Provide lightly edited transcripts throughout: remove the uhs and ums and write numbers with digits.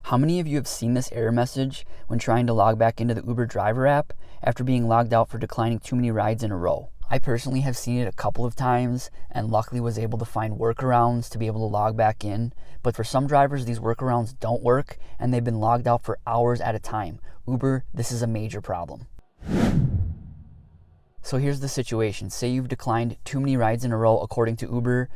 How many of you have seen this error message when trying to log back into the Uber driver app after being logged out for declining too many rides in a row? I personally have seen it a couple of times and luckily was able to find workarounds to be able to log back in. But for some drivers, these workarounds don't work and they've been logged out for hours at a time. Uber, this is a major problem. So here's the situation. Say you've declined too many rides in a row according to Uber.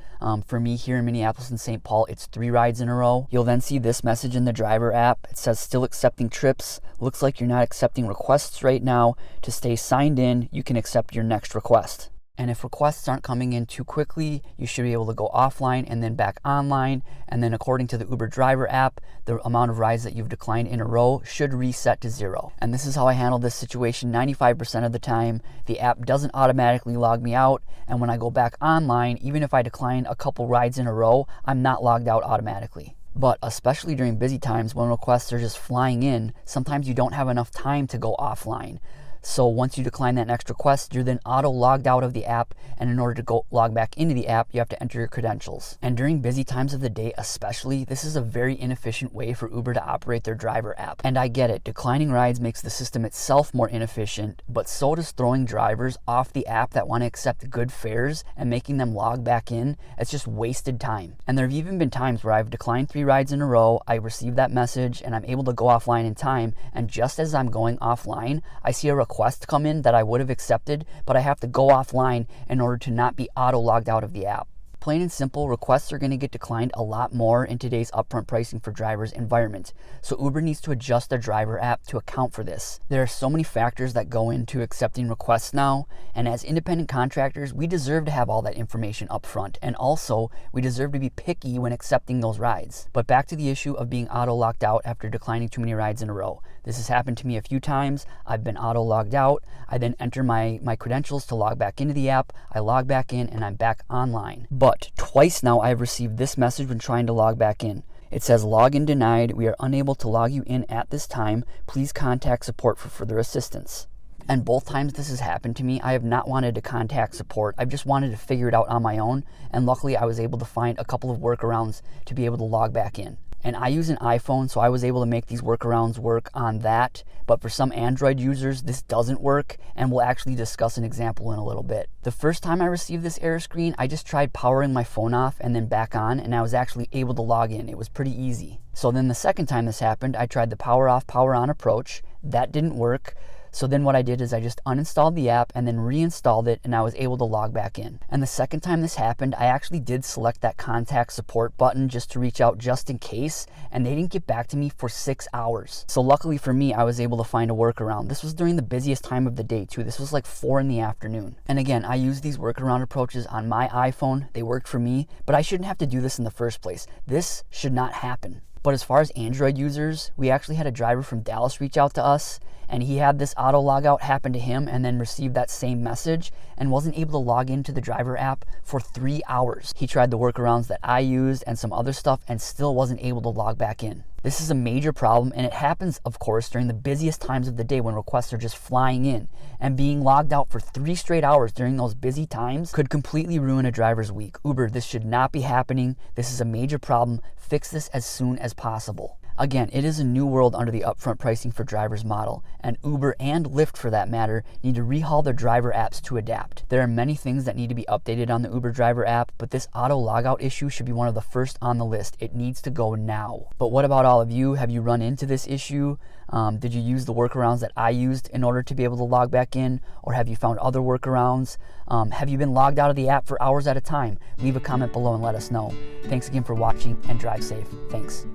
For me here in Minneapolis and St. Paul, it's 3 rides in a row. You'll then see this message in the driver app. It says still accepting trips. Looks like you're not accepting requests right now. To stay signed in, you can accept your next request. And if requests aren't coming in too quickly, you should be able to go offline and then back online. And then according to the Uber driver app, the amount of rides that you've declined in a row should reset to 0. And this is how I handle this situation 95% of the time. The app doesn't automatically log me out. And when I go back online, even if I decline a couple rides in a row, I'm not logged out automatically. But especially during busy times when requests are just flying in, sometimes you don't have enough time to go offline. So once you decline that next request, you're then auto-logged out of the app, and in order to go log back into the app, you have to enter your credentials. And during busy times of the day especially, this is a very inefficient way for Uber to operate their driver app. And I get it, declining rides makes the system itself more inefficient, but so does throwing drivers off the app that want to accept good fares and making them log back in. It's just wasted time. And there have even been times where I've declined 3 rides in a row, I receive that message, and I'm able to go offline in time, and just as I'm going offline, I see a request come in that I would have accepted, but I have to go offline in order to not be auto-logged out of the app. Plain and simple, requests are going to get declined a lot more in today's upfront pricing for drivers environment. So Uber needs to adjust their driver app to account for this. There are so many factors that go into accepting requests now, and as independent contractors, we deserve to have all that information upfront, and also we deserve to be picky when accepting those rides. But back to the issue of being auto-logged out after declining too many rides in a row. This has happened to me a few times. I've been auto-logged out. I then enter my credentials to log back into the app. I log back in and I'm back online. But twice now I've received this message when trying to log back in. It says login denied. We are unable to log you in at this time. Please contact support for further assistance. And both times this has happened to me, I have not wanted to contact support. I've just wanted to figure it out on my own. And luckily I was able to find a couple of workarounds to be able to log back in. And I use an iPhone, so I was able to make these workarounds work on that. But for some Android users, this doesn't work, and we'll actually discuss an example in a little bit. The first time I received this error screen, I just tried powering my phone off and then back on, and I was actually able to log in. It was pretty easy. So then the second time this happened, I tried the power off, power on approach. That didn't work. So then what I did is I just uninstalled the app and then reinstalled it, and I was able to log back in. And the second time this happened, I actually did select that contact support button just to reach out just in case, and they didn't get back to me for 6 hours. So luckily for me, I was able to find a workaround. This was during the busiest time of the day too. This was like 4 in the afternoon. And again, I used these workaround approaches on my iPhone. They worked for me, but I shouldn't have to do this in the first place. This should not happen. But as far as Android users, we actually had a driver from Dallas reach out to us, and he had this auto logout happen to him and then received that same message and wasn't able to log into the driver app for 3 hours. He tried the workarounds that I used and some other stuff and still wasn't able to log back in. This is a major problem, and it happens, of course, during the busiest times of the day when requests are just flying in, and being logged out for 3 straight hours during those busy times could completely ruin a driver's week. Uber, this should not be happening. This is a major problem. Fix this as soon as possible. Again, it is a new world under the upfront pricing for drivers model, and Uber and Lyft, for that matter, need to rehaul their driver apps to adapt. There are many things that need to be updated on the Uber driver app, but this auto logout issue should be one of the first on the list. It needs to go now. But what about all of you? Have you run into this issue? Did you use the workarounds that I used in order to be able to log back in, or have you found other workarounds? Have you been logged out of the app for hours at a time? Leave a comment below and let us know. Thanks again for watching, and drive safe. Thanks.